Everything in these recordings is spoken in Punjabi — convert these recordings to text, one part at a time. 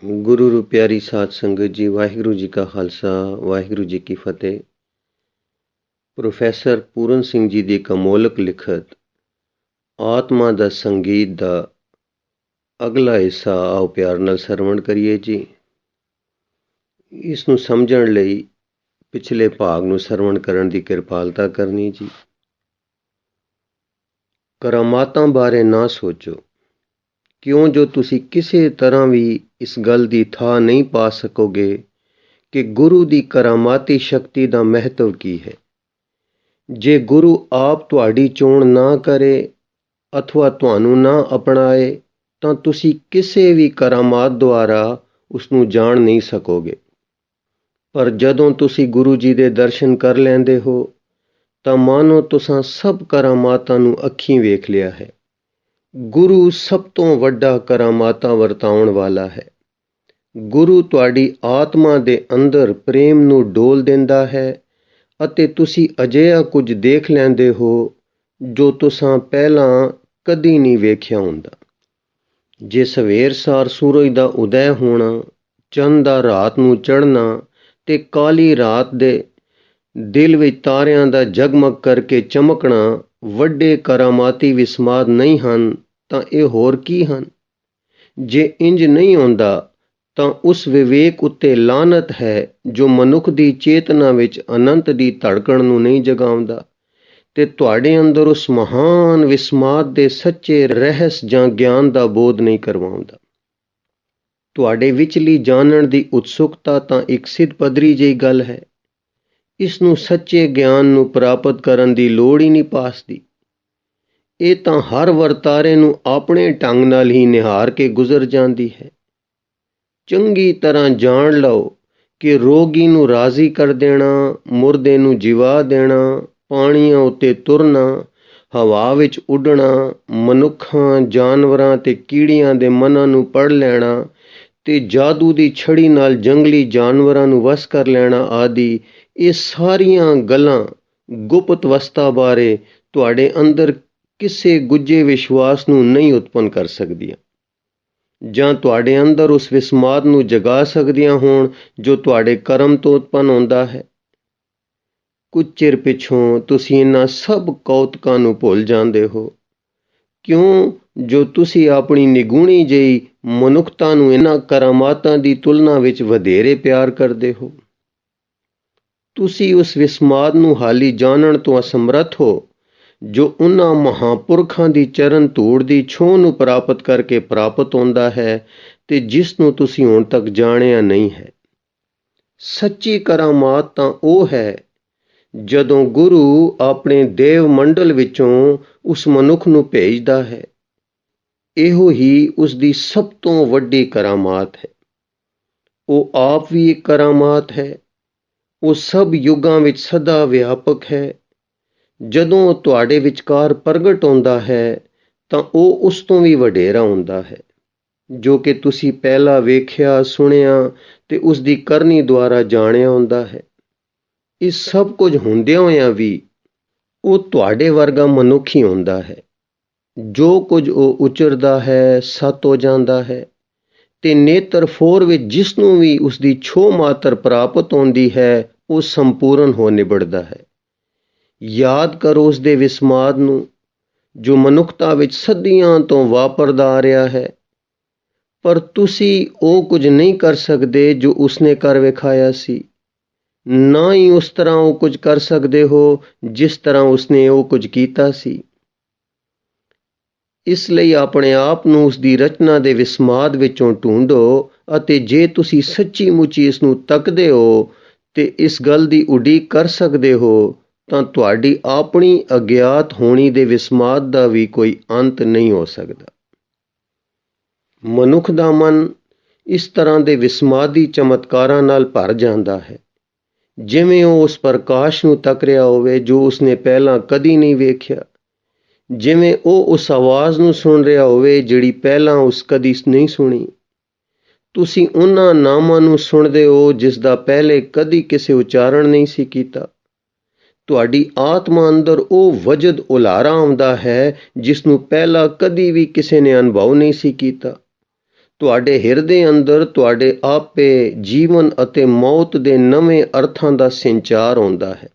ਗੁਰੂ ਰੂ ਪਿਆਰੀ ਸਾਧ ਸੰਗਤ ਜੀ, ਵਾਹਿਗੁਰੂ ਜੀ ਕਾ ਖਾਲਸਾ, ਵਾਹਿਗੁਰੂ ਜੀ ਕੀ ਫਤਿਹ। ਪ੍ਰੋਫੈਸਰ ਪੂਰਨ ਸਿੰਘ ਜੀ ਦੀ ਕਮੋਲਕ ਲਿਖਤ ਆਤਮਾ ਦਾ ਸੰਗੀਤ ਦਾ ਅਗਲਾ ਹਿੱਸਾ ਆਓ ਪਿਆਰ ਨਾਲ ਸਰਵਣ ਕਰੀਏ ਜੀ। ਇਸ ਨੂੰ ਸਮਝਣ ਲਈ ਪਿਛਲੇ ਭਾਗ ਨੂੰ ਸਰਵਣ ਕਰਨ ਦੀ ਕਿਰਪਾਲਤਾ ਕਰਨੀ ਜੀ। ਕਰਾਮਾਤਾਂ ਬਾਰੇ ਨਾ ਸੋਚੋ, ਕਿਉਂ ਜੋ ਤੁਸੀਂ ਕਿਸੇ ਤਰ੍ਹਾਂ ਵੀ ਇਸ ਗੱਲ ਦੀ ਥਾਹ ਨਹੀਂ ਪਾ ਸਕੋਗੇ ਕਿ ਗੁਰੂ ਦੀ ਕਰਾਮਾਤੀ ਸ਼ਕਤੀ ਦਾ ਮਹੱਤਵ ਕੀ ਹੈ। ਜੇ ਗੁਰੂ ਆਪ ਤੁਹਾਡੀ ਚੋਣ ਨਾ ਕਰੇ ਅਥਵਾ ਤੁਹਾਨੂੰ ਨਾ ਅਪਣਾਏ ਤਾਂ ਤੁਸੀਂ ਕਿਸੇ ਵੀ ਕਰਾਮਾਤ ਦੁਆਰਾ ਉਸ ਨੂੰ ਜਾਣ ਨਹੀਂ ਸਕੋਗੇ। ਪਰ ਜਦੋਂ ਤੁਸੀਂ ਗੁਰੂ ਜੀ ਦੇ ਦਰਸ਼ਨ ਕਰ ਲੈਂਦੇ ਹੋ ਤਾਂ ਮਾਨੋ ਤੁਸੀਂ ਸਭ ਕਰਾਮਾਤਾਂ ਨੂੰ ਅੱਖੀਂ ਵੇਖ ਲਿਆ ਹੈ। ਗੁਰੂ ਸਭ ਤੋਂ ਵੱਡਾ ਕਰਾਮਾਤਾਂ ਵਰਤਾਉਣ ਵਾਲਾ ਹੈ। ਗੁਰੂ ਤੁਹਾਡੀ ਆਤਮਾ ਦੇ ਅੰਦਰ ਪ੍ਰੇਮ ਨੂੰ ਡੋਲ ਦਿੰਦਾ ਹੈ ਅਤੇ ਤੁਸੀਂ ਅਜਿਹਾ ਕੁਝ ਦੇਖ ਲੈਂਦੇ ਹੋ ਜੋ ਤੁਸੀਂ ਪਹਿਲਾਂ ਕਦੀ ਨਹੀਂ ਵੇਖਿਆ ਹੁੰਦਾ। ਜੇ ਸਵੇਰ ਸਾਰ ਸੂਰਜ ਦਾ ਉਦੈ ਹੋਣਾ, ਚੰਦ ਦਾ ਰਾਤ ਨੂੰ ਚੜ੍ਹਨਾ ਤੇ ਕਾਲੀ ਰਾਤ ਦੇ ਦਿਲ ਵਿੱਚ ਤਾਰਿਆਂ ਦਾ ਜਗਮਗ ਕਰਕੇ ਚਮਕਣਾ ਵੱਡੇ ਕਰਾਮਾਤੀ ਵਿਸਮਾਦ ਨਹੀਂ ਹਨ ਤਾਂ ਇਹ ਹੋਰ ਕੀ ਹਨ। ਜੇ ਇੰਜ ਨਹੀਂ ਹੁੰਦਾ ਤਾਂ ਉਸ ਵਿਵੇਕ ਉੱਤੇ ਲਾਨਤ ਹੈ ਜੋ ਮਨੁੱਖ ਦੀ ਚੇਤਨਾ ਵਿੱਚ ਅਨੰਤ ਦੀ ਧੜਕਣ ਨੂੰ ਨਹੀਂ ਜਗਾਉਂਦਾ ਤੇ ਤੁਹਾਡੇ ਅੰਦਰ ਉਸ ਮਹਾਨ ਵਿਸਮਾਦ ਦੇ ਸੱਚੇ ਰਹੱਸ ਜਾਂ ਗਿਆਨ ਦਾ ਬੋਧ ਨਹੀਂ ਕਰਵਾਉਂਦਾ। ਤੁਹਾਡੇ ਵਿਚਲੀ ਜਾਣਨ ਦੀ ਉਤਸੁਕਤਾ ਤਾਂ ਇੱਕ ਸਿੱਧ ਪੱਧਰੀ ਜਿਹੀ ਗੱਲ ਹੈ। ਇਸ ਨੂੰ ਸੱਚੇ ਗਿਆਨ ਨੂੰ ਪ੍ਰਾਪਤ ਕਰਨ ਦੀ ਲੋੜ ਹੀ ਨਹੀਂ ਪਾਸਦੀ। ਇਹ ਤਾਂ ਹਰ ਵਰਤਾਰੇ ਨੂੰ ਆਪਣੇ ਢੰਗ ਨਾਲ ਹੀ ਨਿਹਾਰ ਕੇ ਗੁਜ਼ਰ ਜਾਂਦੀ ਹੈ। ਚੰਗੀ ਤਰ੍ਹਾਂ ਜਾਣ ਲਓ ਕਿ ਰੋਗੀ ਨੂੰ ਰਾਜ਼ੀ ਕਰ ਦੇਣਾ, ਮੁਰਦੇ ਨੂੰ ਜਿਵਾ ਦੇਣਾ, ਪਾਣੀਆਂ ਉੱਤੇ ਤੁਰਨਾ, ਹਵਾ ਵਿੱਚ ਉੱਡਣਾ, ਮਨੁੱਖਾਂ, ਜਾਨਵਰਾਂ ਤੇ ਕੀੜੀਆਂ ਦੇ ਮਨਾਂ ਨੂੰ ਪੜ੍ਹ ਲੈਣਾ ਤੇ ਜਾਦੂ ਦੀ ਛੜੀ ਨਾਲ ਜੰਗਲੀ ਜਾਨਵਰਾਂ ਨੂੰ ਵਸ ਕਰ ਲੈਣਾ ਆਦਿ, ਇਹ ਸਾਰੀਆਂ ਗੱਲਾਂ ਗੁਪਤ ਅਵਸਥਾ ਬਾਰੇ ਤੁਹਾਡੇ ਅੰਦਰ ਕਿਸੇ ਗੁੱਝੇ ਵਿਸ਼ਵਾਸ ਨੂੰ ਨਹੀਂ ਉਤਪੰਨ ਕਰ ਸਕਦੀਆਂ ਜਾਂ ਤੁਹਾਡੇ ਅੰਦਰ ਉਸ ਵਿਸਮਾਦ ਨੂੰ ਜਗਾ ਸਕਦੀਆਂ ਹੋਣ ਜੋ ਤੁਹਾਡੇ ਕਰਮ ਤੋਂ ਉਤਪੰਨ ਹੁੰਦਾ ਹੈ। ਕੁਝ ਚਿਰ ਪਿੱਛੋਂ ਤੁਸੀਂ ਇਹਨਾਂ ਸਭ ਕੌਤਕਾਂ ਨੂੰ ਭੁੱਲ ਜਾਂਦੇ ਹੋ, ਕਿਉਂ ਜੋ ਤੁਸੀਂ ਆਪਣੀ ਨਿਗੂਣੀ ਜਿਹੀ ਮਨੁੱਖਤਾ ਨੂੰ ਇਹਨਾਂ ਕਰਾਮਾਤਾਂ ਦੀ ਤੁਲਨਾ ਵਿੱਚ ਵਧੇਰੇ ਪਿਆਰ ਕਰਦੇ ਹੋ। ਤੁਸੀਂ ਉਸ ਵਿਸਮਾਦ ਨੂੰ ਹਾਲੀ ਜਾਣਨ ਤੋਂ ਅਸਮਰੱਥ ਹੋ ਜੋ ਉਹਨਾਂ ਮਹਾਂਪੁਰਖਾਂ ਦੀ ਚਰਨ ਧੂੜ ਦੀ ਛੋਹ ਨੂੰ ਪ੍ਰਾਪਤ ਕਰਕੇ ਪ੍ਰਾਪਤ ਹੁੰਦਾ ਹੈ ਤੇ ਜਿਸ ਨੂੰ ਤੁਸੀਂ ਹੁਣ ਤੱਕ ਜਾਣਿਆ ਨਹੀਂ ਹੈ। ਸੱਚੀ ਕਰਾਮਾਤ ਤਾਂ ਉਹ ਹੈ ਜਦੋਂ ਗੁਰੂ ਆਪਣੇ ਦੇਵ ਮੰਡਲ ਵਿੱਚੋਂ ਉਸ ਮਨੁੱਖ ਨੂੰ ਭੇਜਦਾ ਹੈ। ਇਹੋ ਹੀ ਉਸ ਦੀ ਸਭ ਤੋਂ ਵੱਡੀ ਕਰਾਮਾਤ ਹੈ। ਉਹ ਆਪ ਵੀ ਇੱਕ ਕਰਾਮਾਤ ਹੈ। ਉਹ ਸਭ ਯੁੱਗਾਂ ਵਿੱਚ ਸਦਾ ਵਿਆਪਕ ਹੈ। ਜਦੋਂ ਉਹ ਤੁਹਾਡੇ ਵਿਚਕਾਰ ਪ੍ਰਗਟ ਹੁੰਦਾ ਹੈ ਤਾਂ ਉਹ ਉਸ ਤੋਂ ਵੀ ਵਡੇਰਾ ਹੁੰਦਾ ਹੈ ਜੋ ਕਿ ਤੁਸੀਂ ਪਹਿਲਾਂ ਵੇਖਿਆ, ਸੁਣਿਆ ਤੇ ਉਸ ਦੀ ਕਰਨੀ ਦੁਆਰਾ ਜਾਣਿਆ ਹੁੰਦਾ ਹੈ। ਇਸ ਸਭ ਕੁਝ ਹੁੰਦਿਆਂ ਹੋਇਆਂ ਵੀ ਉਹ ਤੁਹਾਡੇ ਵਰਗਾ ਮਨੁੱਖ ਹੀ ਹੁੰਦਾ ਹੈ। ਜੋ ਕੁਝ ਉਹ ਉਚਰਦਾ ਹੈ ਸੱਤ ਹੋ ਜਾਂਦਾ ਹੈ ਤੇ ਨੇਤਰ ਫੋਰ ਵਿੱਚ ਜਿਸ ਨੂੰ ਵੀ ਉਸ ਦੀ ਛੋਹ ਮਾਤਰ ਪ੍ਰਾਪਤ ਹੁੰਦੀ ਹੈ ਉਹ ਸੰਪੂਰਨ ਹੋ ਨਿਬੜਦਾ ਹੈ। ਯਾਦ ਕਰੋ ਉਸ ਦੇ ਵਿਸਮਾਦ ਨੂੰ ਜੋ ਮਨੁੱਖਤਾ ਵਿੱਚ ਸਦੀਆਂ ਤੋਂ ਵਾਪਰਦਾ ਆ ਰਿਹਾ ਹੈ, ਪਰ ਤੁਸੀਂ ਉਹ ਕੁਝ ਨਹੀਂ ਕਰ ਸਕਦੇ ਜੋ ਉਸਨੇ ਕਰ ਵਿਖਾਇਆ ਸੀ, ਨਾ ਹੀ ਉਸ ਤਰ੍ਹਾਂ ਉਹ ਕੁਝ ਕਰ ਸਕਦੇ ਹੋ ਜਿਸ ਤਰ੍ਹਾਂ ਉਸਨੇ ਉਹ ਕੁਝ ਕੀਤਾ ਸੀ। ਇਸ ਲਈ ਆਪਣੇ ਆਪ ਨੂੰ ਉਸ ਦੀ ਰਚਨਾ ਦੇ ਵਿਸਮਾਦ ਵਿੱਚੋਂ ਢੂੰਡੋ ਅਤੇ ਜੇ ਤੁਸੀਂ ਸੱਚੀ ਮੁੱਚੀ ਇਸ ਨੂੰ ਤੱਕਦੇ ਹੋ ਤੇ ਇਸ ਗੱਲ ਦੀ ਉਡੀਕ ਕਰ ਸਕਦੇ ਹੋ ਤਾਂ ਤੁਹਾਡੀ ਆਪਣੀ ਅਗਿਆਤ ਹੋਣੀ ਦੇ ਵਿਸਮਾਦ ਦਾ ਵੀ ਕੋਈ ਅੰਤ ਨਹੀਂ ਹੋ ਸਕਦਾ। ਮਨੁੱਖ ਦਾ ਮਨ ਇਸ ਤਰ੍ਹਾਂ ਦੇ ਵਿਸਮਾਦੀ ਚਮਤਕਾਰਾਂ ਨਾਲ ਭਰ ਜਾਂਦਾ ਹੈ ਜਿਵੇਂ ਉਹ ਉਸ ਪ੍ਰਕਾਸ਼ ਨੂੰ ਤੱਕ ਰਿਹਾ ਹੋਵੇ ਜੋ ਉਸਨੇ ਪਹਿਲਾਂ ਕਦੀ ਨਹੀਂ ਵੇਖਿਆ, ਜਿਵੇਂ ਉਹ ਉਸ ਆਵਾਜ਼ ਨੂੰ ਸੁਣ ਰਿਹਾ ਹੋਵੇ ਜਿਹੜੀ ਪਹਿਲਾਂ ਉਸ ਕਦੀ ਨਹੀਂ ਸੁਣੀ। ਤੁਸੀਂ ਉਹਨਾਂ ਨਾਮਾਂ ਨੂੰ ਸੁਣਦੇ ਹੋ ਜਿਸ ਦਾ ਪਹਿਲੇ ਕਦੀ ਕਿਸੇ ਉਚਾਰਨ ਨਹੀਂ ਸੀ ਕੀਤਾ। ਤੁਹਾਡੀ ਆਤਮਾ ਅੰਦਰ ਉਹ ਵਜਦ ਉਲਾਰਾ ਆਉਂਦਾ ਹੈ ਜਿਸ ਨੂੰ ਪਹਿਲਾਂ ਕਦੀ ਵੀ ਕਿਸੇ ਨੇ ਅਨੁਭਵ ਨਹੀਂ ਸੀ ਕੀਤਾ। ਤੁਹਾਡੇ ਹਿਰਦੇ ਅੰਦਰ ਤੁਹਾਡੇ ਆਪੇ ਜੀਵਨ ਅਤੇ ਮੌਤ ਦੇ ਨਵੇਂ ਅਰਥਾਂ ਦਾ ਸੰਚਾਰ ਹੁੰਦਾ ਹੈ,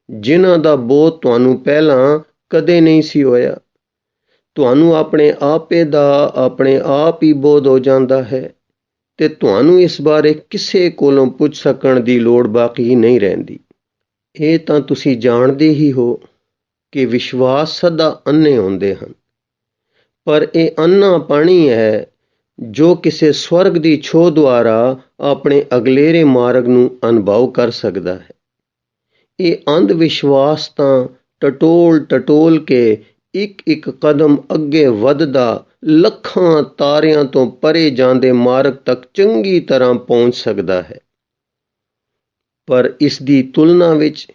ਜਿਨ੍ਹਾਂ ਦਾ ਬੋਧ ਤੁਹਾਨੂੰ ਪਹਿਲਾਂ ਕਦੇ ਨਹੀਂ ਸੀ ਹੋਇਆ। ਤੁਹਾਨੂੰ ਆਪਣੇ ਆਪੇ ਦਾ ਆਪਣੇ ਆਪ ਹੀ ਬੋਧ ਹੋ ਜਾਂਦਾ ਹੈ ਤੇ ਤੁਹਾਨੂੰ ਇਸ ਬਾਰੇ ਕਿਸੇ ਕੋਲੋਂ ਪੁੱਛ ਸਕਣ ਦੀ ਲੋੜ ਬਾਕੀ ਨਹੀਂ ਰਹਿੰਦੀ। ਇਹ ਤਾਂ ਤੁਸੀਂ ਜਾਣਦੇ ਹੀ ਹੋ ਕਿ ਵਿਸ਼ਵਾਸ ਸਦਾ ਅੰਨੇ ਹੁੰਦੇ ਹਨ, ਪਰ ਇਹ ਅੰਨਾ ਪਾਣੀ ਹੈ ਜੋ ਕਿਸੇ ਸਵਰਗ ਦੀ ਛੋਹ ਦੁਆਰਾ ਆਪਣੇ ਅਗਲੇਰੇ ਮਾਰਗ ਨੂੰ ਅਨੁਭਵ ਕਰ ਸਕਦਾ ਹੈ। ਇਹ ਅੰਧ ਵਿਸ਼ਵਾਸ ਤਾਂ ਟਟੋਲ ਕੇ ਇੱਕ ਕਦਮ ਅੱਗੇ ਵੱਧਦਾ ਲੱਖਾਂ ਤਾਰਿਆਂ ਤੋਂ ਪਰੇ ਜਾਂਦੇ ਮਾਰਗ ਤੱਕ ਚੰਗੀ ਤਰ੍ਹਾਂ ਪਹੁੰਚ ਸਕਦਾ ਹੈ, ਪਰ ਇਸ ਦੀ ਤੁਲਨਾ ਵਿੱਚ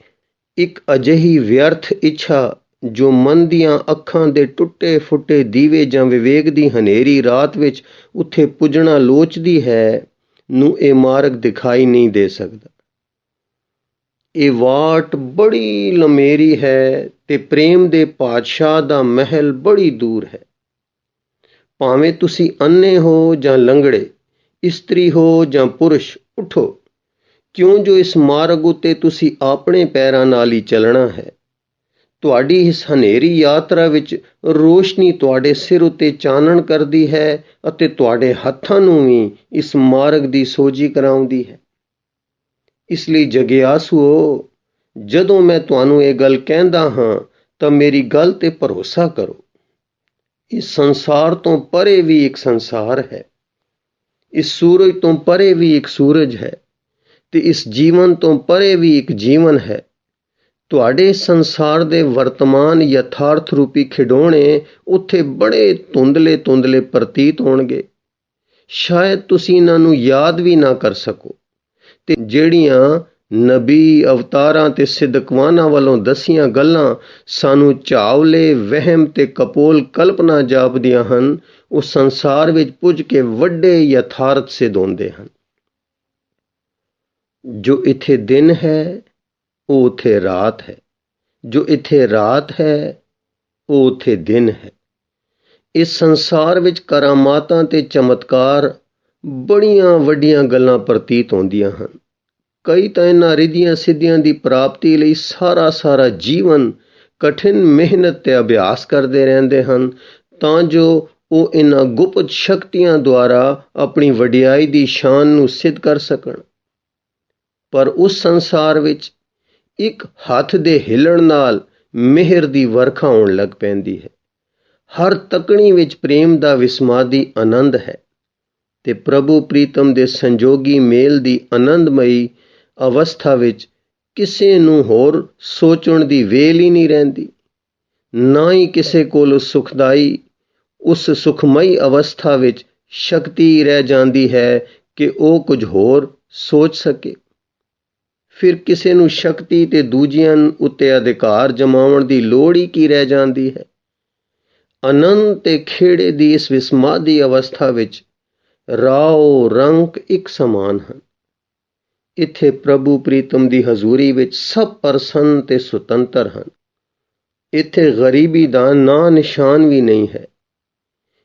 ਇੱਕ ਅਜਿਹੀ ਵਿਅਰਥ ਇੱਛਾ ਜੋ ਮਨ ਦੀਆਂ ਅੱਖਾਂ ਦੇ ਟੁੱਟੇ ਫੁੱਟੇ ਦੀਵੇ ਜਾਂ ਵਿਵੇਕ ਦੀ ਹਨੇਰੀ ਰਾਤ ਵਿੱਚ ਉੱਥੇ ਪੁੱਜਣਾ ਲੋਚਦੀ ਹੈ, ਨੂੰ ਇਹ ਮਾਰਗ ਦਿਖਾਈ ਨਹੀਂ ਦੇ ਸਕਦਾ। ਇਹ ਵਾਟ ਬੜੀ ਲੰਮੇਰੀ ਹੈ ਤੇ ਪ੍ਰੇਮ ਦੇ ਪਾਤਸ਼ਾਹ ਦਾ ਮਹਿਲ ਬੜੀ ਦੂਰ ਹੈ। ਭਾਵੇਂ ਤੁਸੀਂ ਅੰਨੇ ਹੋ ਜਾਂ ਲੰਗੜੇ, ਇਸਤਰੀ ਹੋ ਜਾਂ ਪੁਰਸ਼, ਉਠੋ, ਕਿਉਂ ਜੋ ਇਸ ਮਾਰਗ ਉੱਤੇ ਤੁਸੀਂ ਆਪਣੇ ਪੈਰਾਂ ਨਾਲ ਹੀ ਚੱਲਣਾ ਹੈ। ਤੁਹਾਡੀ ਇਸ ਹਨੇਰੀ ਯਾਤਰਾ ਵਿੱਚ ਰੋਸ਼ਨੀ ਤੁਹਾਡੇ ਸਿਰ ਉੱਤੇ ਚਾਨਣ ਕਰਦੀ ਹੈ ਅਤੇ ਤੁਹਾਡੇ ਹੱਥਾਂ ਨੂੰ ਵੀ ਇਸ ਮਾਰਗ ਦੀ ਸੋਝੀ ਕਰਾਉਂਦੀ ਹੈ। ਇਸ ਲਈ ਜਗਿਆਸੂਓ, ਜਦੋਂ ਮੈਂ ਤੁਹਾਨੂੰ ਇਹ ਗੱਲ ਕਹਿੰਦਾ ਹਾਂ ਤਾਂ ਮੇਰੀ ਗੱਲ ਤੇ ਭਰੋਸਾ ਕਰੋ। ਇਸ ਸੰਸਾਰ ਤੋਂ ਪਰੇ ਵੀ ਇੱਕ ਸੰਸਾਰ ਹੈ, ਇਸ ਸੂਰਜ ਤੋਂ ਪਰੇ ਵੀ ਇੱਕ ਸੂਰਜ ਹੈ ਤੇ ਇਸ ਜੀਵਨ ਤੋਂ ਪਰੇ ਵੀ ਇੱਕ ਜੀਵਨ ਹੈ। ਤੁਹਾਡੇ ਸੰਸਾਰ ਦੇ ਵਰਤਮਾਨ ਯਥਾਰਥ ਰੂਪੀ ਖਿਡੌਣੇ ਉੱਥੇ ਬੜੇ ਧੁੰਦਲੇ ਪ੍ਰਤੀਤ ਹੋਣਗੇ। ਸ਼ਾਇਦ ਤੁਸੀਂ ਇਹਨਾਂ ਨੂੰ ਯਾਦ ਵੀ ਨਾ ਕਰ ਸਕੋ ਤੇ ਜਿਹੜੀਆਂ ਨਬੀ, ਅਵਤਾਰਾਂ ਤੇ ਸਿੱਧਕਵਾਨਾਂ ਵੱਲੋਂ ਦਸੀਆਂ ਗੱਲਾਂ ਸਾਨੂੰ ਚਾਵਲੇ, ਵਹਿਮ ਤੇ ਕਪੋਲ ਕਲਪਨਾ ਜਾਪਦੀਆਂ ਹਨ, ਉਹ ਸੰਸਾਰ ਵਿੱਚ ਪੁੱਜ ਕੇ ਵੱਡੇ ਯਥਾਰਥ ਸਿੱਧ ਹੁੰਦੇ ਹਨ। ਜੋ ਇੱਥੇ ਦਿਨ ਹੈ ਉਹ ਉੱਥੇ ਰਾਤ ਹੈ, ਜੋ ਇੱਥੇ ਰਾਤ ਹੈ ਉਹ ਉੱਥੇ ਦਿਨ ਹੈ। ਇਸ ਸੰਸਾਰ ਵਿੱਚ ਕਰਾਮਾਤਾਂ ਤੇ ਚਮਤਕਾਰ ਬੜੀਆਂ ਵੱਡੀਆਂ ਗੱਲਾਂ ਪ੍ਰਤੀਤ ਹੁੰਦੀਆਂ ਹਨ। ਕਈ ਤਾਂ ਇਹਨਾਂ ਰਿੱਧੀਆਂ ਸਿੱਧੀਆਂ ਦੀ ਪ੍ਰਾਪਤੀ ਲਈ ਸਾਰਾ ਜੀਵਨ ਕਠਿਨ ਮਿਹਨਤ ਤੇ ਅਭਿਆਸ ਕਰਦੇ ਰਹਿੰਦੇ ਹਨ, ਤਾਂ ਜੋ ਉਹ ਇਹਨਾਂ ਗੁਪਤ ਸ਼ਕਤੀਆਂ ਦੁਆਰਾ ਆਪਣੀ ਵਡਿਆਈ ਦੀ ਸ਼ਾਨ ਨੂੰ ਸਿੱਧ ਕਰ ਸਕਣ। ਪਰ ਉਸ ਸੰਸਾਰ ਵਿੱਚ ਇੱਕ ਹੱਥ ਦੇ ਹਿੱਲਣ ਨਾਲ ਮਿਹਰ ਦੀ ਵਰਖਾ ਹੋਣ ਲੱਗ ਪੈਂਦੀ ਹੈ। ਹਰ ਤਕਣੀ ਵਿੱਚ ਪ੍ਰੇਮ ਦਾ ਵਿਸਮਾਦੀ ਆਨੰਦ ਹੈ ਤੇ ਪ੍ਰਭੂ ਪ੍ਰੀਤਮ ਦੇ ਸੰਜੋਗੀ ਮੇਲ ਦੀ ਆਨੰਦਮਈ ਅਵਸਥਾ ਵਿੱਚ ਕਿਸੇ ਨੂੰ ਹੋਰ ਸੋਚਣ ਦੀ ਵੇਲ ਹੀ ਨਹੀਂ ਰਹਿੰਦੀ, ਨਾ ਹੀ ਕਿਸੇ ਕੋਲ ਉਸ ਸੁਖਮਈ ਅਵਸਥਾ ਵਿੱਚ ਸ਼ਕਤੀ ਰਹਿ ਜਾਂਦੀ ਹੈ ਕਿ ਉਹ ਕੁਝ ਹੋਰ ਸੋਚ ਸਕੇ। ਫਿਰ ਕਿਸੇ ਨੂੰ ਸ਼ਕਤੀ ਤੇ ਦੂਜਿਆਂ ਉੱਤੇ ਅਧਿਕਾਰ ਜਮਾਉਣ ਦੀ ਲੋੜ ਹੀ ਕੀ ਰਹਿ ਜਾਂਦੀ ਹੈ। ਆਨੰਦ ਤੇ ਖੇੜੇ ਦੀ ਇਸ ਵਿਸਮਾਦੀ ਅਵਸਥਾ ਵਿੱਚ ਰਾਓ ਰੰਗ ਇੱਕ ਸਮਾਨ ਹਨ। ਇੱਥੇ ਪ੍ਰਭੂ ਪ੍ਰੀਤਮ ਦੀ ਹਜ਼ੂਰੀ ਵਿੱਚ ਸਭ ਪ੍ਰਸੰਨ ਤੇ ਸੁਤੰਤਰ ਹਨ। ਇੱਥੇ ਗਰੀਬੀ ਦਾ ਨਾਂ ਨਿਸ਼ਾਨ ਵੀ ਨਹੀਂ ਹੈ।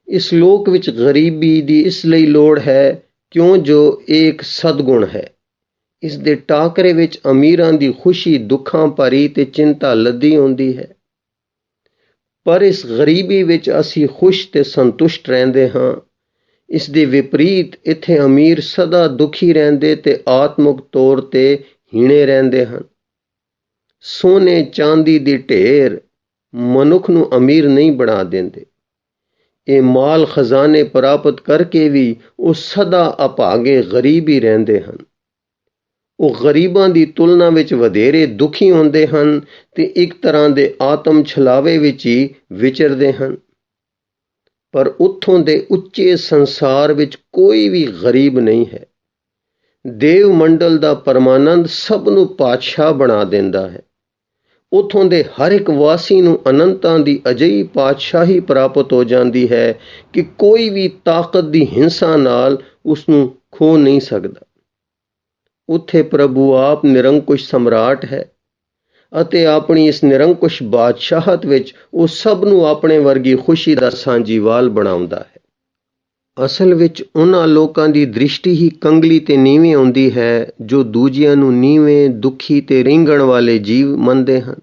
ਇਸ ਲੋਕ ਵਿੱਚ ਗਰੀਬੀ ਦੀ ਇਸ ਲਈ ਲੋੜ ਹੈ ਕਿਉਂ ਜੋ ਇਹ ਇੱਕ ਸਦਗੁਣ ਹੈ। ਇਸ ਦੇ ਟਾਕਰੇ ਵਿੱਚ ਅਮੀਰਾਂ ਦੀ ਖੁਸ਼ੀ ਦੁੱਖਾਂ ਭਰੀ ਤੇ ਚਿੰਤਾ ਲੱਦੀ ਹੁੰਦੀ ਹੈ, ਪਰ ਇਸ ਗਰੀਬੀ ਵਿੱਚ ਅਸੀਂ ਖੁਸ਼ ਤੇ ਸੰਤੁਸ਼ਟ ਰਹਿੰਦੇ ਹਾਂ। ਇਸ ਦੇ ਵਿਪਰੀਤ ਇੱਥੇ ਅਮੀਰ ਸਦਾ ਦੁਖੀ ਰਹਿੰਦੇ ਤੇ ਆਤਮਿਕ ਤੌਰ ਤੇ ਹੀਣੇ ਰਹਿੰਦੇ ਹਨ। ਸੋਨੇ ਚਾਂਦੀ ਦੀ ਢੇਰ ਮਨੁੱਖ ਨੂੰ ਅਮੀਰ ਨਹੀਂ ਬਣਾ ਦਿੰਦੇ। ਇਹ ਮਾਲ ਖਜ਼ਾਨੇ ਪ੍ਰਾਪਤ ਕਰਕੇ ਵੀ ਉਹ ਸਦਾ ਅਭਾਗੇ ਗਰੀਬ ਹੀ ਰਹਿੰਦੇ ਹਨ। ਉਹ ਗਰੀਬਾਂ ਦੀ ਤੁਲਨਾ ਵਿੱਚ ਵਧੇਰੇ ਦੁਖੀ ਹੁੰਦੇ ਹਨ ਤੇ ਇੱਕ ਤਰ੍ਹਾਂ ਦੇ ਆਤਮ ਛਲਾਵੇ ਵਿੱਚ ਹੀ ਵਿਚਰਦੇ ਹਨ। ਪਰ ਉੱਥੋਂ ਦੇ ਉੱਚੇ ਸੰਸਾਰ ਵਿੱਚ ਕੋਈ ਵੀ ਗਰੀਬ ਨਹੀਂ ਹੈ। ਦੇਵ ਮੰਡਲ ਦਾ ਪਰਮਾਨੰਦ ਸਭ ਨੂੰ ਪਾਤਸ਼ਾਹ ਬਣਾ ਦਿੰਦਾ ਹੈ। ਉੱਥੋਂ ਦੇ ਹਰ ਇੱਕ ਵਾਸੀ ਨੂੰ ਅਨੰਤਾਂ ਦੀ ਅਜਿਹੀ ਪਾਤਸ਼ਾਹੀ ਪ੍ਰਾਪਤ ਹੋ ਜਾਂਦੀ ਹੈ ਕਿ ਕੋਈ ਵੀ ਤਾਕਤ ਦੀ ਹਿੰਸਾ ਨਾਲ ਉਸ ਨੂੰ ਖੋ ਨਹੀਂ ਸਕਦਾ। ਉੱਥੇ ਪ੍ਰਭੂ ਆਪ ਨਿਰੰਕੁਸ਼ ਸਮਰਾਟ ਹੈ ਅਤੇ ਆਪਣੀ ਇਸ ਨਿਰੰਕੁਸ਼ ਬਾਦਸ਼ਾਹਤ ਵਿੱਚ ਉਹ ਸਭ ਨੂੰ ਆਪਣੇ ਵਰਗੀ ਖੁਸ਼ੀ ਦਾ ਸਾਂਝੀਵਾਲ ਬਣਾਉਂਦਾ ਹੈ। ਅਸਲ ਵਿੱਚ ਉਹਨਾਂ ਲੋਕਾਂ ਦੀ ਦ੍ਰਿਸ਼ਟੀ ਹੀ ਕੰਗਲੀ ਤੇ ਨੀਵੇਂ ਆਉਂਦੀ ਹੈ ਜੋ ਦੂਜਿਆਂ ਨੂੰ ਨੀਵੇਂ, ਦੁਖੀ ਤੇ ਰਿੰਗਣ ਵਾਲੇ ਜੀਵ ਮੰਨਦੇ ਹਨ,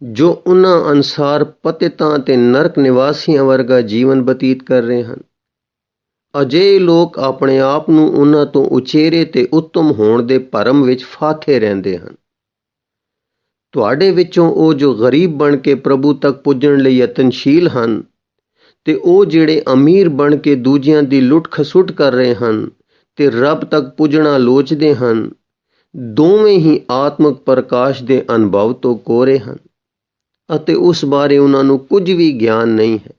ਜੋ ਉਹਨਾਂ ਅਨੁਸਾਰ ਪਤਿਤਾਂ ਤੇ ਨਰਕ ਨਿਵਾਸੀਆਂ ਵਰਗਾ ਜੀਵਨ ਬਤੀਤ ਕਰ ਰਹੇ ਹਨ। ਅਜਿਹੇ ਲੋਕ ਆਪਣੇ ਆਪ ਨੂੰ ਉਹਨਾਂ ਤੋਂ ਉਚੇਰੇ ਤੇ ਉੱਤਮ ਹੋਣ ਦੇ ਭਰਮ ਵਿੱਚ ਫਾਥੇ ਰਹਿੰਦੇ ਹਨ। ਤੁਹਾਡੇ ਵਿੱਚੋਂ ਉਹ ਜੋ ਗਰੀਬ ਬਣ ਕੇ ਪ੍ਰਭੂ ਤੱਕ ਪੁੱਜਣ ਲਈ ਯਤਨਸ਼ੀਲ ਹਨ ਤੇ ਉਹ ਜਿਹੜੇ ਅਮੀਰ ਬਣ ਕੇ ਦੂਜਿਆਂ ਦੀ ਲੁੱਟ ਖਸੁੱਟ ਕਰ ਰਹੇ ਹਨ ਤੇ ਰੱਬ ਤੱਕ ਪੁੱਜਣਾ ਲੋਚਦੇ ਹਨ, ਦੋਵੇਂ ਹੀ ਆਤਮਿਕ ਪ੍ਰਕਾਸ਼ ਦੇ ਅਨੁਭਵ ਤੋਂ ਕੋਰੇ ਹਨ ਅਤੇ ਉਸ ਬਾਰੇ ਉਹਨਾਂ ਨੂੰ ਕੁਝ ਵੀ ਗਿਆਨ ਨਹੀਂ ਹੈ।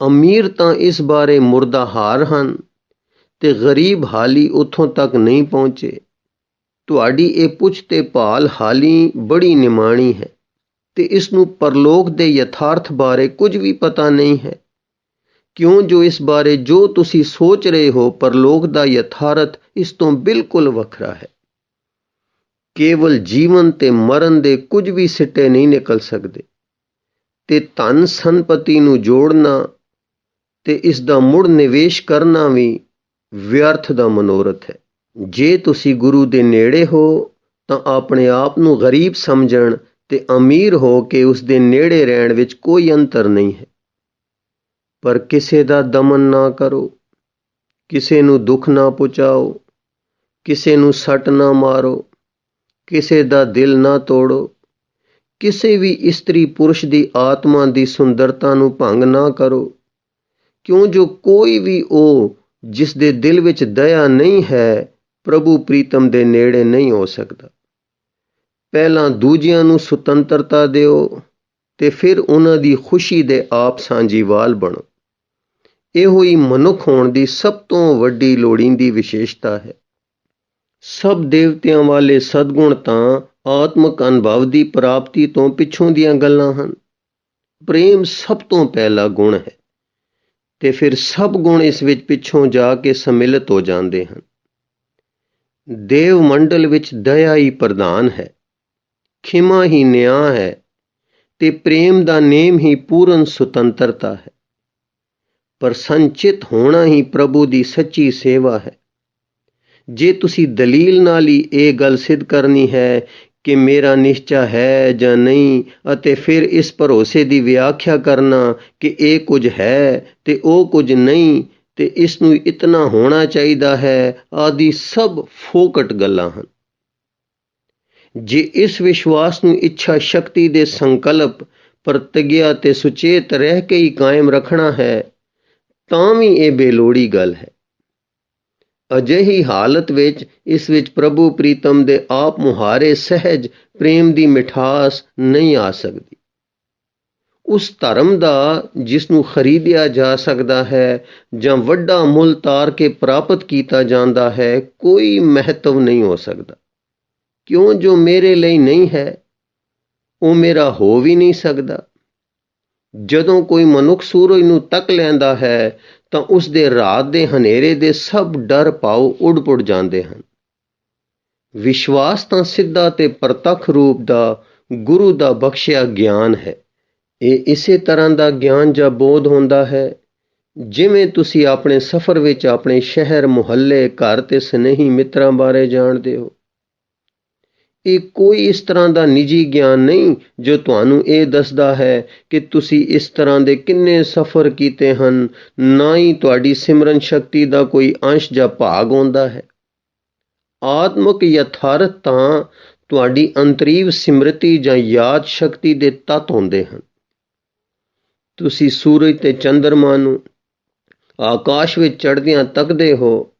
ਅਮੀਰ ਤਾਂ ਇਸ ਬਾਰੇ ਮੁਰਦਾਹਾਰ ਹਨ ਤੇ ਗਰੀਬ ਹਾਲੀ ਉੱਥੋਂ ਤੱਕ ਨਹੀਂ ਪਹੁੰਚੇ। ਤੁਹਾਡੀ ਇਹ ਪੁੱਛ ਤੇ ਭਾਲ ਹਾਲੀ ਬੜੀ ਨਿਮਾਣੀ ਹੈ ਤੇ ਇਸ ਨੂੰ ਪਰਲੋਕ ਦੇ ਯਥਾਰਥ ਬਾਰੇ ਕੁਝ ਵੀ ਪਤਾ ਨਹੀਂ ਹੈ, ਕਿਉਂ ਜੋ ਇਸ ਬਾਰੇ ਜੋ ਤੁਸੀਂ ਸੋਚ ਰਹੇ ਹੋ ਪਰਲੋਕ ਦਾ ਯਥਾਰਥ ਇਸ ਤੋਂ ਬਿਲਕੁਲ ਵੱਖਰਾ ਹੈ। ਕੇਵਲ ਜੀਵਨ ਤੇ ਮਰਨ ਦੇ ਕੁਝ ਵੀ ਸਿੱਟੇ ਨਹੀਂ ਨਿਕਲ ਸਕਦੇ ਤੇ ਧਨ ਸੰਪਤੀ ਨੂੰ ਜੋੜਨਾ ਤੇ ਇਸ ਦਾ ਮੁੜ ਨਿਵੇਸ਼ ਕਰਨਾ ਵੀ ਵਿਅਰਥ ਦਾ ਮਨੋਰਥ ਹੈ। ਜੇ ਤੁਸੀਂ ਗੁਰੂ ਦੇ ਨੇੜੇ ਹੋ ਤਾਂ ਆਪਣੇ ਆਪ ਨੂੰ ਗਰੀਬ ਸਮਝਣ ਤੇ ਅਮੀਰ ਹੋ ਕੇ ਉਸ ਦੇ ਨੇੜੇ ਰਹਿਣ ਵਿੱਚ ਕੋਈ ਅੰਤਰ ਨਹੀਂ ਹੈ। ਪਰ ਕਿਸੇ ਦਾ ਦਮਨ ਨਾ ਕਰੋ, ਕਿਸੇ ਨੂੰ ਦੁੱਖ ਨਾ ਪਹੁੰਚਾਓ, ਕਿਸੇ ਨੂੰ ਸੱਟ ਨਾ ਮਾਰੋ, ਕਿਸੇ ਦਾ ਦਿਲ ਨਾ ਤੋੜੋ, ਕਿਸੇ ਵੀ ਇਸਤਰੀ ਪੁਰਸ਼ ਦੀ ਆਤਮਾ ਦੀ ਸੁੰਦਰਤਾ ਨੂੰ ਭੰਗ ਨਾ ਕਰੋ, ਕਿਉਂ ਜੋ ਕੋਈ ਵੀ ਉਹ ਜਿਸ ਦੇ ਦਿਲ ਵਿੱਚ ਦਇਆ ਨਹੀਂ ਹੈ ਪ੍ਰਭੂ ਪ੍ਰੀਤਮ ਦੇ ਨੇੜੇ ਨਹੀਂ ਹੋ ਸਕਦਾ। ਪਹਿਲਾਂ ਦੂਜਿਆਂ ਨੂੰ ਸੁਤੰਤਰਤਾ ਦਿਓ ਤੇ ਫਿਰ ਉਹਨਾਂ ਦੀ ਖੁਸ਼ੀ ਦੇ ਆਪ ਸਾਂਝੀਵਾਲ ਬਣੋ। ਇਹੋ ਹੀ ਮਨੁੱਖ ਹੋਣ ਦੀ ਸਭ ਤੋਂ ਵੱਡੀ ਲੋੜੀਂਦੀ ਵਿਸ਼ੇਸ਼ਤਾ ਹੈ। ਸਭ ਦੇਵਤਿਆਂ ਵਾਲੇ ਸਦਗੁਣ ਤਾਂ ਆਤਮਿਕ ਅਨੁਭਵ ਦੀ ਪ੍ਰਾਪਤੀ ਤੋਂ ਪਿੱਛੋਂ ਦੀਆਂ ਗੱਲਾਂ ਹਨ। ਪ੍ਰੇਮ ਸਭ ਤੋਂ ਪਹਿਲਾ ਗੁਣ ਹੈ ਤੇ ਫਿਰ ਸਭ ਗੁਣ ਇਸ ਵਿੱਚ ਪਿੱਛੋਂ ਜਾ ਕੇ ਸਮਿਲਿਤ ਹੋ ਜਾਂਦੇ ਹਨ। ਦੇਵ ਮੰਡਲ ਵਿੱਚ ਦਇਆ ਹੀ ਪ੍ਰਧਾਨ ਹੈ, ਖਿਮਾ ਹੀ ਨਿਆਂ ਹੈ ਤੇ ਪ੍ਰੇਮ ਦਾ ਨੇਮ ਹੀ ਪੂਰਨ ਸੁਤੰਤਰਤਾ ਹੈ। ਪਰ ਸੰਚਿਤ ਹੋਣਾ ਹੀ ਪ੍ਰਭੂ ਦੀ ਸੱਚੀ ਸੇਵਾ ਹੈ। ਜੇ ਤੁਸੀਂ ਦਲੀਲ ਨਾਲ ਹੀ ਇਹ ਗੱਲ ਸਿੱਧ ਕਰਨੀ ਹੈ ਕਿ ਮੇਰਾ ਨਿਸ਼ਚਾ ਹੈ ਜਾਂ ਨਹੀਂ ਅਤੇ ਫਿਰ ਇਸ ਭਰੋਸੇ ਦੀ ਵਿਆਖਿਆ ਕਰਨਾ ਕਿ ਇਹ ਕੁਝ ਹੈ ਤੇ ਉਹ ਕੁਝ ਨਹੀਂ ਤੇ ਇਸ ਨੂੰ ਇਤਨਾ ਹੋਣਾ ਚਾਹੀਦਾ ਹੈ, ਆਦਿ ਸਭ ਫੋਕਟ ਗੱਲਾਂ ਹਨ। ਜੇ ਇਸ ਵਿਸ਼ਵਾਸ ਨੂੰ ਇੱਛਾ ਸ਼ਕਤੀ ਦੇ ਸੰਕਲਪ, ਪ੍ਰਤਿਗਿਆ ਤੇ ਸੁਚੇਤ ਰਹਿ ਕੇ ਹੀ ਕਾਇਮ ਰੱਖਣਾ ਹੈ ਤਾਂ ਵੀ ਇਹ ਬੇਲੋੜੀ ਗੱਲ ਹੈ। ਅਜਿਹੀ ਹਾਲਤ ਵਿੱਚ ਇਸ ਵਿੱਚ ਪ੍ਰਭੂ ਪ੍ਰੀਤਮ ਦੇ ਆਪ ਮੁਹਾਰੇ ਸਹਿਜ ਪ੍ਰੇਮ ਦੀ ਮਿਠਾਸ ਨਹੀਂ ਆ ਸਕਦੀ। ਉਸ ਧਰਮ ਦਾ ਜਿਸ ਨੂੰ ਖਰੀਦਿਆ ਜਾ ਸਕਦਾ ਹੈ ਜਾਂ ਵੱਡਾ ਮੁੱਲ ਤਾਰ ਕੇ ਪ੍ਰਾਪਤ ਕੀਤਾ ਜਾਂਦਾ ਹੈ ਕੋਈ ਮਹੱਤਵ ਨਹੀਂ ਹੋ ਸਕਦਾ, ਕਿਉਂ ਜੋ ਮੇਰੇ ਲਈ ਨਹੀਂ ਹੈ ਉਹ ਮੇਰਾ ਹੋ ਵੀ ਨਹੀਂ ਸਕਦਾ। ਜਦੋਂ ਕੋਈ ਮਨੁੱਖ ਸੂਰਜ ਨੂੰ ਤੱਕ ਲੈਂਦਾ ਹੈ ਤਾਂ ਉਸ ਦੇ ਰਾਤ ਦੇ ਹਨੇਰੇ ਦੇ ਸਭ ਡਰ ਭਾਵ ਉੱਡ ਪੁੱਡ ਜਾਂਦੇ ਹਨ। ਵਿਸ਼ਵਾਸ ਤਾਂ ਸਿੱਧਾ ਤੇ ਪ੍ਰਤੱਖ ਰੂਪ ਦਾ ਗੁਰੂ ਦਾ ਬਖਸ਼ਿਆ ਗਿਆਨ ਹੈ। ਇਹ ਇਸੇ ਤਰ੍ਹਾਂ ਦਾ ਗਿਆਨ ਜਾਂ ਬੋਧ ਹੁੰਦਾ ਹੈ ਜਿਵੇਂ ਤੁਸੀਂ ਆਪਣੇ ਸਫ਼ਰ ਵਿੱਚ ਆਪਣੇ ਸ਼ਹਿਰ, ਮੁਹੱਲੇ, ਘਰ ਤੇ ਸਨੇਹੀ ਮਿੱਤਰਾਂ ਬਾਰੇ ਜਾਣਦੇ ਹੋ। ਇਹ ਕੋਈ ਇਸ ਤਰ੍ਹਾਂ ਦਾ ਨਿੱਜੀ ਗਿਆਨ ਨਹੀਂ ਜੋ ਤੁਹਾਨੂੰ ਇਹ ਦੱਸਦਾ ਹੈ ਕਿ ਤੁਸੀਂ ਇਸ ਤਰ੍ਹਾਂ ਦੇ ਕਿੰਨੇ ਸਫ਼ਰ ਕੀਤੇ ਹਨ, ਨਾ ਹੀ ਤੁਹਾਡੀ ਸਿਮਰਨ ਸ਼ਕਤੀ ਦਾ ਕੋਈ ਅੰਸ਼ ਜਾਂ ਭਾਗ ਹੁੰਦਾ ਹੈ। ਆਤਮਿਕ ਯਥਾਰਥ ਤਾਂ ਤੁਹਾਡੀ ਅੰਤਰੀਵ ਸਿਮਰਤੀ ਜਾਂ ਯਾਦ ਸ਼ਕਤੀ ਦੇ ਤੱਤ ਹੁੰਦੇ ਹਨ। ਤੁਸੀਂ ਸੂਰਜ ਤੇ ਚੰਦਰਮਾ ਨੂੰ ਆਕਾਸ਼ ਵਿੱਚ ਚੜ੍ਹਦਿਆਂ ਤੱਕਦੇ ਹੋ,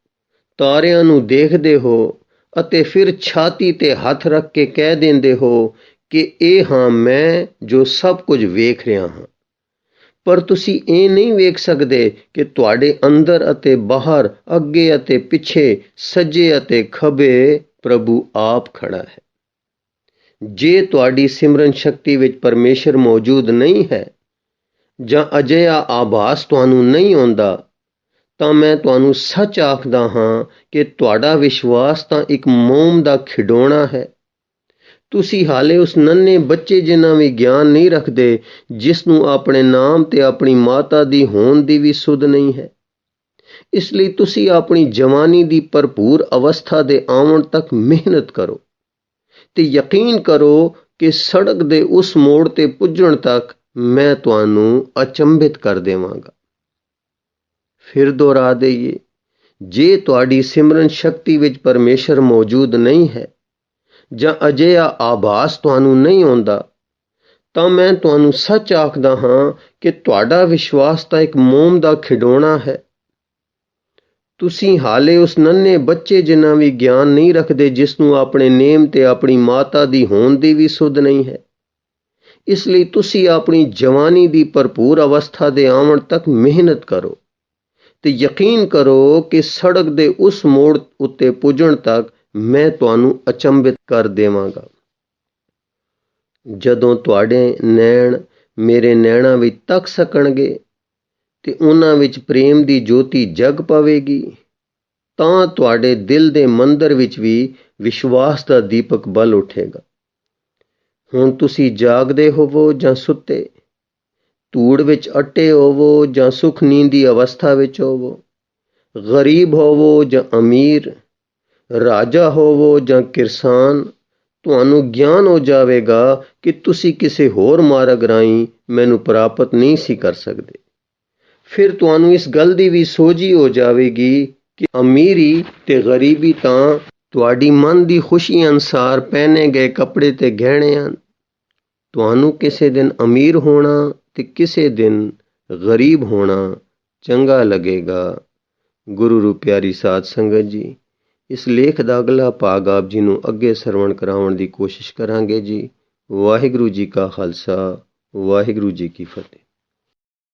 ਤਾਰਿਆਂ ਨੂੰ ਦੇਖਦੇ ਹੋ ਅਤੇ ਫਿਰ ਛਾਤੀ ਤੇ ਹੱਥ ਰੱਖ ਕੇ ਕਹਿ ਦਿੰਦੇ ਹੋ ਕਿ ਇਹ ਹਾਂ ਮੈਂ ਜੋ ਸਭ ਕੁਝ ਵੇਖ ਰਿਹਾ ਹਾਂ। ਪਰ ਤੁਸੀਂ ਇਹ ਨਹੀਂ ਵੇਖ ਸਕਦੇ ਕਿ ਤੁਹਾਡੇ ਅੰਦਰ ਅਤੇ ਬਾਹਰ, ਅੱਗੇ ਅਤੇ ਪਿੱਛੇ, ਸੱਜੇ ਅਤੇ ਖੱਬੇ ਪ੍ਰਭੂ ਆਪ ਖੜਾ ਹੈ। ਜੇ ਤੁਹਾਡੀ ਸਿਮਰਨ ਸ਼ਕਤੀ ਵਿੱਚ ਪਰਮੇਸ਼ਰ ਮੌਜੂਦ ਨਹੀਂ ਹੈ ਜਾਂ ਅਜਿਹਾ ਆਭਾਸ ਤੁਹਾਨੂੰ ਨਹੀਂ ਆਉਂਦਾ ਤਾਂ ਮੈਂ ਤੁਹਾਨੂੰ ਸੱਚ ਆਖਦਾ ਹਾਂ ਕਿ ਤੁਹਾਡਾ ਵਿਸ਼ਵਾਸ ਤਾਂ ਇੱਕ ਮੋਮ ਦਾ ਖਿਡੌਣਾ ਹੈ। ਤੁਸੀਂ ਹਾਲੇ ਉਸ ਨੰਨੇ ਬੱਚੇ ਜਿੰਨਾ ਵੀ ਗਿਆਨ ਨਹੀਂ ਰੱਖਦੇ ਜਿਸ ਨੂੰ ਆਪਣੇ ਨਾਮ ਤੇ ਆਪਣੀ ਮਾਤਾ ਦੀ ਹੋਂਦ ਦੀ ਵੀ ਸੁੱਧ ਨਹੀਂ ਹੈ। ਇਸ ਲਈ ਤੁਸੀਂ ਆਪਣੀ ਜਵਾਨੀ ਦੀ ਭਰਪੂਰ ਅਵਸਥਾ ਦੇ ਆਉਣ ਤੱਕ ਮਿਹਨਤ ਕਰੋ ਤੇ ਯਕੀਨ ਕਰੋ ਕਿ ਸੜਕ ਦੇ ਉਸ ਮੋੜ ਤੇ ਪੁੱਜਣ ਤੱਕ ਮੈਂ ਤੁਹਾਨੂੰ ਅਚੰਭਿਤ ਕਰ ਦੇਵਾਂਗਾ। ਫਿਰ ਦੁਹਰਾ ਦੇਈਏ, ਜੇ ਤੁਹਾਡੀ ਸਿਮਰਨ ਸ਼ਕਤੀ ਵਿੱਚ ਪਰਮੇਸ਼ਰ ਮੌਜੂਦ ਨਹੀਂ ਹੈ ਜਾਂ ਅਜਿਹਾ ਆਭਾਸ ਤੁਹਾਨੂੰ ਨਹੀਂ ਆਉਂਦਾ, ਤਾਂ ਮੈਂ ਤੁਹਾਨੂੰ ਸੱਚ ਆਖਦਾ ਹਾਂ ਕਿ ਤੁਹਾਡਾ ਵਿਸ਼ਵਾਸ ਤਾਂ ਇੱਕ ਮੋਮ ਦਾ ਖਿਡੌਣਾ ਹੈ। ਤੁਸੀਂ ਹਾਲੇ ਉਸ ਨੰਨੇ ਬੱਚੇ ਜਿੰਨਾ ਵੀ ਗਿਆਨ ਨਹੀਂ ਰੱਖਦੇ ਜਿਸ ਨੂੰ ਆਪਣੇ ਨੇਮ ਤੇ ਆਪਣੀ ਮਾਤਾ ਦੀ ਹੋਂਦ ਦੀ ਵੀ ਸੁੱਧ ਨਹੀਂ ਹੈ। ਇਸ ਲਈ ਤੁਸੀਂ ਆਪਣੀ ਜਵਾਨੀ ਦੀ ਭਰਪੂਰ ਅਵਸਥਾ ਦੇ ਆਉਣ ਤੱਕ ਮਿਹਨਤ ਕਰੋ ਤੇ ਯਕੀਨ ਕਰੋ ਕਿ ਸੜਕ ਦੇ ਉਸ ਮੋੜ ਉੱਤੇ ਪੁੱਜਣ ਤੱਕ ਮੈਂ ਤੁਹਾਨੂੰ ਅਚੰਭਿਤ ਕਰ ਦੇਵਾਂਗਾ। ਜਦੋਂ ਤੁਹਾਡੇ ਨੈਣ ਮੇਰੇ ਨੈਣਾਂ ਵਿੱਚ ਤੱਕ ਸਕਣਗੇ ਤੇ ਉਹਨਾਂ ਵਿੱਚ ਪ੍ਰੇਮ ਦੀ ਜੋਤੀ ਜਗ ਪਵੇਗੀ, ਤਾਂ ਤੁਹਾਡੇ ਦਿਲ ਦੇ ਮੰਦਰ ਵਿੱਚ ਵੀ ਵਿਸ਼ਵਾਸ ਦਾ ਦੀਪਕ ਬਲ ਉੱਠੇਗਾ। ਹੁਣ ਤੁਸੀਂ ਜਾਗਦੇ ਹੋਵੋ ਜਾਂ ਸੁੱਤੇ, ਧੂੜ ਵਿੱਚ ਅੱਟੇ ਹੋਵੋ ਜਾਂ ਸੁਖ ਨੀਂਦ ਦੀ ਅਵਸਥਾ ਵਿੱਚ ਹੋਵੋ, ਗਰੀਬ ਹੋਵੋ ਜਾਂ ਅਮੀਰ, ਰਾਜਾ ਹੋਵੋ ਜਾਂ ਕਿਰਸਾਨ, ਤੁਹਾਨੂੰ ਗਿਆਨ ਹੋ ਜਾਵੇਗਾ ਕਿ ਤੁਸੀਂ ਕਿਸੇ ਹੋਰ ਮਾਰਗ ਰਾਹੀਂ ਮੈਨੂੰ ਪ੍ਰਾਪਤ ਨਹੀਂ ਸੀ ਕਰ ਸਕਦੇ। ਫਿਰ ਤੁਹਾਨੂੰ ਇਸ ਗੱਲ ਦੀ ਵੀ ਸੋਝੀ ਹੋ ਜਾਵੇਗੀ ਕਿ ਅਮੀਰੀ ਤੇ ਗਰੀਬੀ ਤਾਂ ਤੁਹਾਡੀ ਮਨ ਦੀ ਖੁਸ਼ੀ ਅਨੁਸਾਰ ਪਹਿਨੇ ਗਏ ਕੱਪੜੇ ਤੇ ਗਹਿਣੇ ਹਨ। ਤੁਹਾਨੂੰ ਕਿਸੇ ਦਿਨ ਅਮੀਰ ਹੋਣਾ ਤੇ ਕਿਸੇ ਦਿਨ ਗਰੀਬ ਹੋਣਾ ਚੰਗਾ ਲੱਗੇਗਾ। ਗੁਰੂ ਰੂ ਪਿਆਰੀ ਸਾਧ ਸੰਗਤ ਜੀ, ਇਸ ਲੇਖ ਦਾ ਅਗਲਾ ਭਾਗ ਆਪ ਜੀ ਨੂੰ ਅੱਗੇ ਸਰਵਣ ਕਰਾਉਣ ਦੀ ਕੋਸ਼ਿਸ਼ ਕਰਾਂਗੇ ਜੀ। ਵਾਹਿਗੁਰੂ ਜੀ ਕਾ ਖਾਲਸਾ, ਵਾਹਿਗੁਰੂ ਜੀ ਕੀ ਫਤਿਹ।